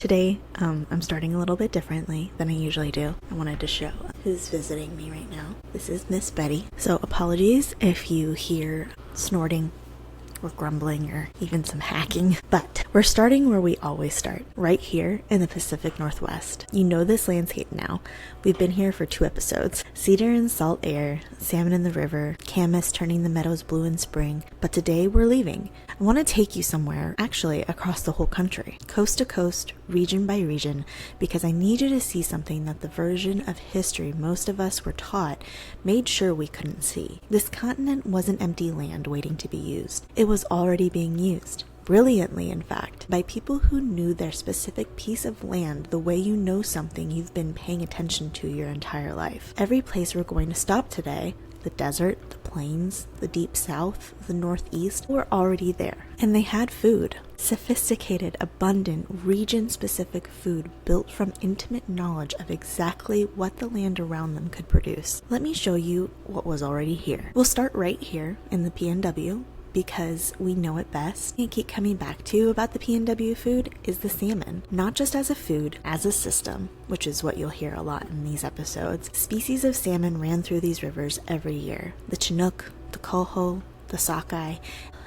Today, I'm starting a little bit differently than I usually do. I wanted to show who's visiting me right now. This is Miss Betty. So apologies if you hear snorting or grumbling or even some hacking, but we're starting where we always start, right here in the Pacific Northwest. You know this landscape now. We've been here for 2 episodes. Cedar and salt air, salmon in the river, camas turning the meadows blue in spring, but today we're leaving. I want to take you somewhere, actually across the whole country, coast to coast, region by region, because I need you to see something that the version of history most of us were taught made sure we couldn't see. This continent wasn't empty land waiting to be used. It was already being used. Brilliantly, in fact, by people who knew their specific piece of land the way you know something you've been paying attention to your entire life. Every place we're going to stop today, the desert, the plains, the deep south, the northeast, were already there. And they had food. Sophisticated, abundant, region-specific food built from intimate knowledge of exactly what the land around them could produce. Let me show you what was already here. We'll start right here in the PNW, because we know it best and keep coming back to about the PNW food is the salmon. Not just as a food, as a system, which is what you'll hear a lot in these episodes. Species of salmon ran through these rivers every year. The Chinook, the Coho, the Sockeye,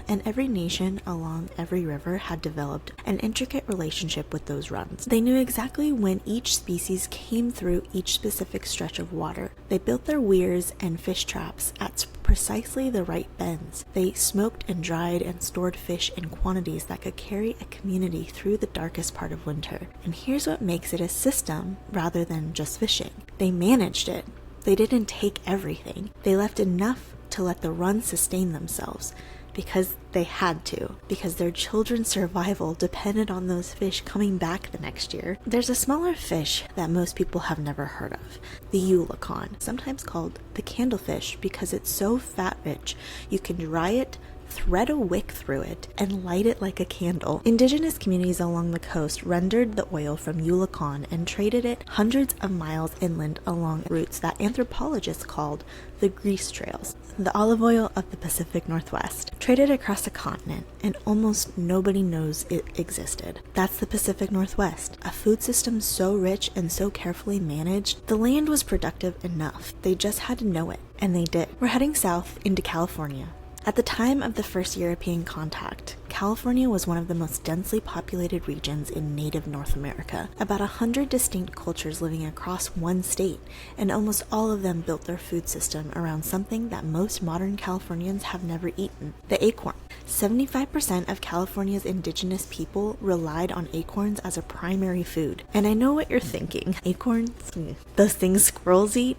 and every nation along every river had developed an intricate relationship with those runs. They knew exactly when each species came through each specific stretch of water. They built their weirs and fish traps at precisely the right bends. They smoked and dried and stored fish in quantities that could carry a community through the darkest part of winter. And here's what makes it a system rather than just fishing. They managed it. They didn't take everything. They left enough to let the run sustain themselves. Because they had to, because their children's survival depended on those fish coming back the next year. There's a smaller fish that most people have never heard of, the eulachon, sometimes called the candlefish because it's so fat-rich you can dry it, thread a wick through it, and light it like a candle. Indigenous communities along the coast rendered the oil from eulachon and traded it hundreds of miles inland along routes that anthropologists called the grease trails, the olive oil of the Pacific Northwest, traded across the continent, and almost nobody knows it existed. That's the Pacific Northwest, a food system so rich and so carefully managed, the land was productive enough. They just had to know it, and they did. We're heading south into California. At the time of the first European contact, California was one of the most densely populated regions in native North America. About 100 distinct cultures living across one state, and almost all of them built their food system around something that most modern Californians have never eaten, the acorn. 75% of California's indigenous people relied on acorns as a primary food. And I know what you're thinking. Acorns? Those things squirrels eat?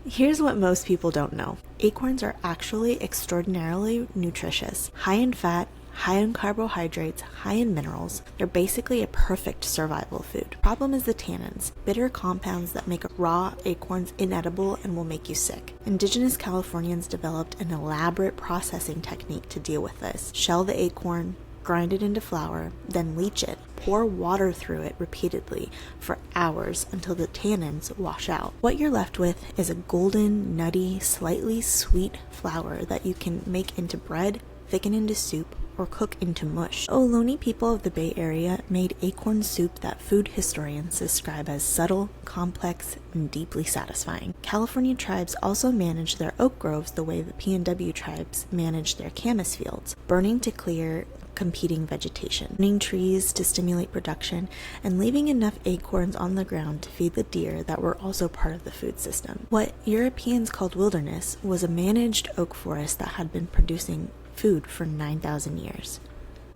Here's what most people don't know. Acorns are actually extraordinarily nutritious, high in fat, high in carbohydrates, high in minerals. They're basically a perfect survival food. Problem is the tannins, bitter compounds that make raw acorns inedible and will make you sick. Indigenous Californians developed an elaborate processing technique to deal with this. Shell the acorn, grind it into flour, then leach it. Pour water through it repeatedly for hours until the tannins wash out. What you're left with is a golden, nutty, slightly sweet flour that you can make into bread, thicken into soup, or cook into mush. Ohlone people of the Bay Area made acorn soup that food historians describe as subtle, complex, and deeply satisfying. California tribes also managed their oak groves the way the PNW tribes managed their camas fields, burning to clear competing vegetation, burning trees to stimulate production, and leaving enough acorns on the ground to feed the deer that were also part of the food system. What Europeans called wilderness was a managed oak forest that had been producing food for 9,000 years.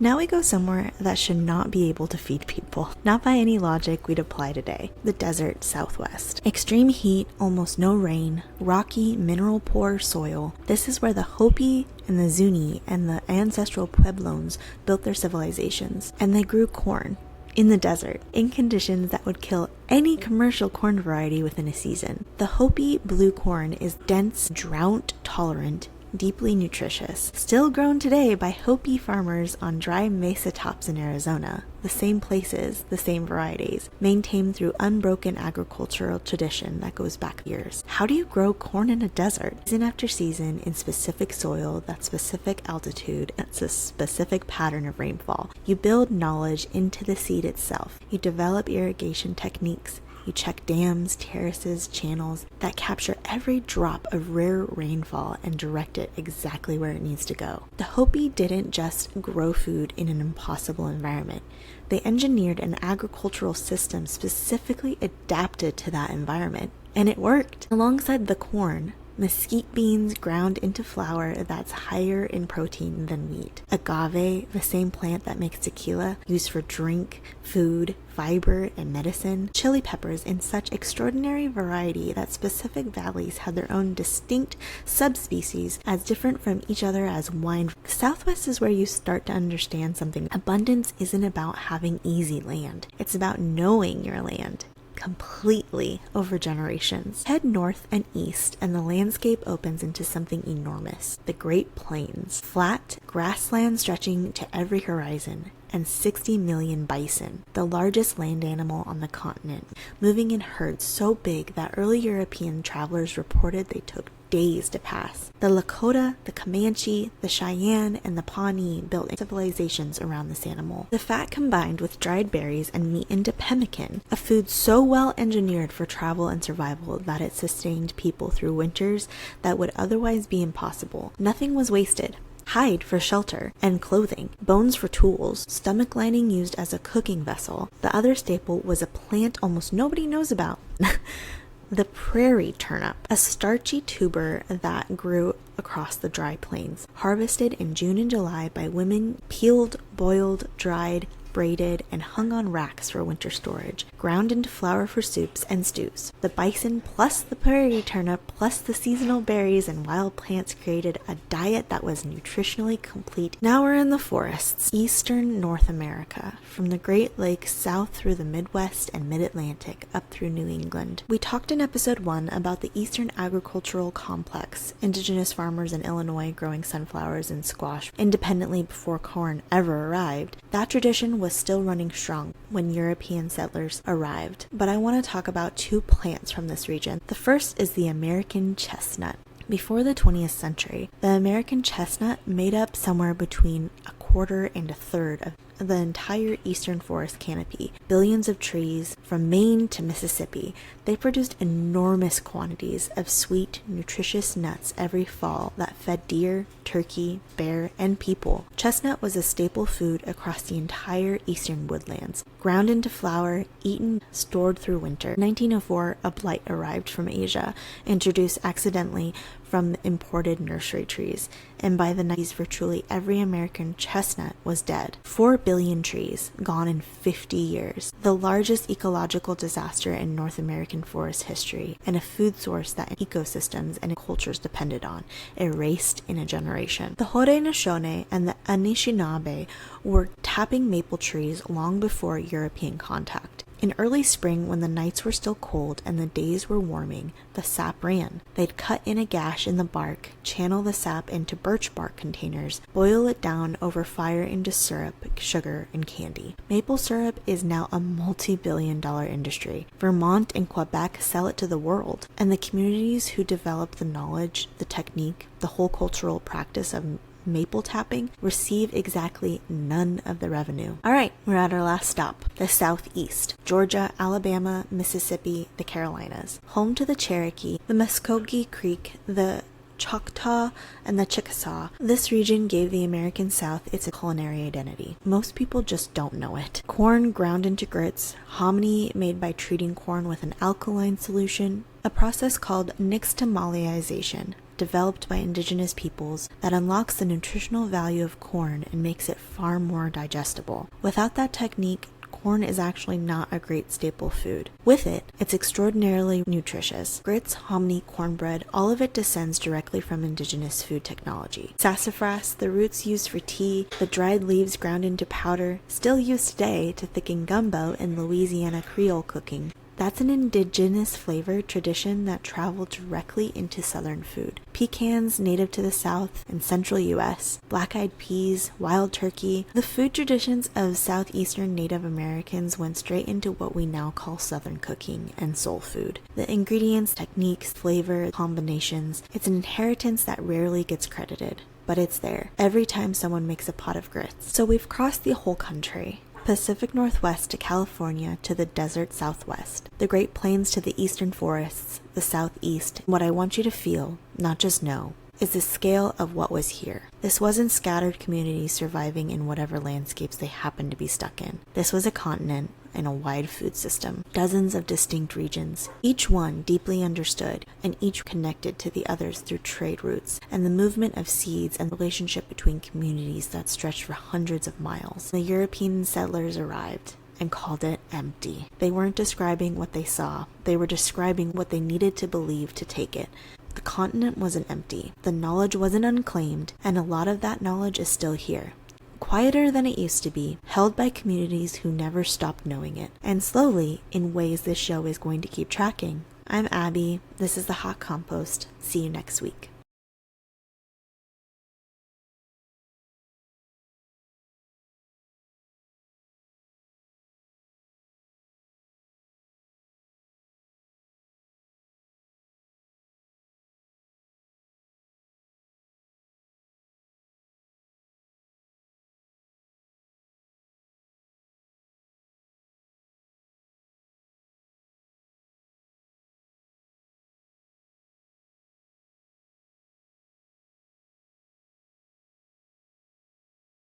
Now we go somewhere that should not be able to feed people. Not by any logic we'd apply today. The desert Southwest. Extreme heat, almost no rain, rocky, mineral-poor soil. This is where the Hopi and the Zuni and the ancestral Pueblones built their civilizations. And they grew corn in the desert, in conditions that would kill any commercial corn variety within a season. The Hopi blue corn is dense, drought-tolerant, deeply nutritious, still grown today by Hopi farmers on dry mesa tops in Arizona. The same places, the same varieties, maintained through unbroken agricultural tradition that goes back years. How do you grow corn in a desert? Season after season, in specific soil, that specific altitude, and a specific pattern of rainfall. You build knowledge into the seed itself. You develop irrigation techniques. You check dams, terraces, channels that capture every drop of rare rainfall and direct it exactly where it needs to go. The Hopi didn't just grow food in an impossible environment. They engineered an agricultural system specifically adapted to that environment, and it worked. Alongside the corn, mesquite beans ground into flour that's higher in protein than wheat. Agave, the same plant that makes tequila, used for drink, food, fiber, and medicine. Chili peppers in such extraordinary variety that specific valleys have their own distinct subspecies as different from each other as wine. The Southwest is where you start to understand something. Abundance isn't about having easy land. It's about knowing your land completely over generations. Head north and east and the landscape opens into something enormous. The Great Plains. Flat grassland stretching to every horizon, and 60 million bison, the largest land animal on the continent, moving in herds so big that early European travelers reported they took days to pass. The Lakota, the Comanche, the Cheyenne, and the Pawnee built civilizations around this animal. The fat combined with dried berries and meat into pemmican, a food so well engineered for travel and survival that it sustained people through winters that would otherwise be impossible. Nothing was wasted. Hide for shelter and clothing, bones for tools, stomach lining used as a cooking vessel. The other staple was a plant almost nobody knows about. The prairie turnip, a starchy tuber that grew across the dry plains, harvested in June and July by women, peeled, boiled, dried, braided, and hung on racks for winter storage, ground into flour for soups and stews. The bison plus the prairie turnip plus the seasonal berries and wild plants created a diet that was nutritionally complete. Now we're in the forests, eastern North America, from the Great Lakes south through the Midwest and Mid-Atlantic up through New England. We talked in episode 1 about the Eastern Agricultural Complex, indigenous farmers in Illinois growing sunflowers and squash independently before corn ever arrived. That tradition was still running strong when European settlers arrived. But I want to talk about two plants from this region. The first is the American chestnut. Before the 20th century, the American chestnut made up somewhere between a quarter and a third of the entire eastern forest canopy. Billions of trees from Maine to Mississippi. They produced enormous quantities of sweet, nutritious nuts every fall that fed deer, turkey, bear, and people. Chestnut was a staple food across the entire eastern woodlands. Ground into flour, eaten, stored through winter. In 1904, a blight arrived from Asia, introduced accidentally from imported nursery trees, and by the 90s virtually every American chestnut was dead. 4 billion trees, gone in 50 years. The largest ecological disaster in North American forest history, and a food source that ecosystems and cultures depended on, erased in a generation. The Haudenosaunee and the Anishinaabe were tapping maple trees long before European contact. In early spring, when the nights were still cold and the days were warming, the sap ran. They'd cut in a gash in the bark, channel the sap into birch bark containers, boil it down over fire into syrup, sugar, and candy. Maple syrup is now a multi-billion-dollar industry. Vermont and Quebec sell it to the world, and the communities who develop the knowledge, the technique, the whole cultural practice of maple tapping receive exactly none of the revenue. All right, we're at our last stop, the Southeast. Georgia, Alabama, Mississippi, the Carolinas. Home to the Cherokee, the Muskogee Creek, the Choctaw, and the Chickasaw. This region gave the American South its culinary identity. Most people just don't know it. Corn ground into grits, hominy made by treating corn with an alkaline solution, a process called nixtamalization, developed by indigenous peoples that unlocks the nutritional value of corn and makes it far more digestible. Without that technique, corn is actually not a great staple food. With it, it's extraordinarily nutritious. Grits, hominy, cornbread, all of it descends directly from indigenous food technology. Sassafras, the roots used for tea, the dried leaves ground into powder, still used today to thicken gumbo in Louisiana Creole cooking. That's an indigenous flavor tradition that traveled directly into southern food. Pecans native to the south and central US, black-eyed peas, wild turkey. The food traditions of southeastern Native Americans went straight into what we now call southern cooking and soul food. The ingredients, techniques, flavor, combinations, it's an inheritance that rarely gets credited, but it's there every time someone makes a pot of grits. So we've crossed the whole country. Pacific Northwest to California to the desert Southwest, the Great Plains to the eastern forests, the Southeast. What I want you to feel, not just know, is the scale of what was here. This wasn't scattered communities surviving in whatever landscapes they happened to be stuck in. This was a continent and a wide food system, dozens of distinct regions, each one deeply understood and each connected to the others through trade routes and the movement of seeds and relationship between communities that stretched for hundreds of miles. The European settlers arrived and called it empty. They weren't describing what they saw, they were describing what they needed to believe to take it. The continent wasn't empty, the knowledge wasn't unclaimed, and a lot of that knowledge is still here. Quieter than it used to be, held by communities who never stopped knowing it, and slowly, in ways this show is going to keep tracking. I'm Abby, this is The Hot Compost. See you next week.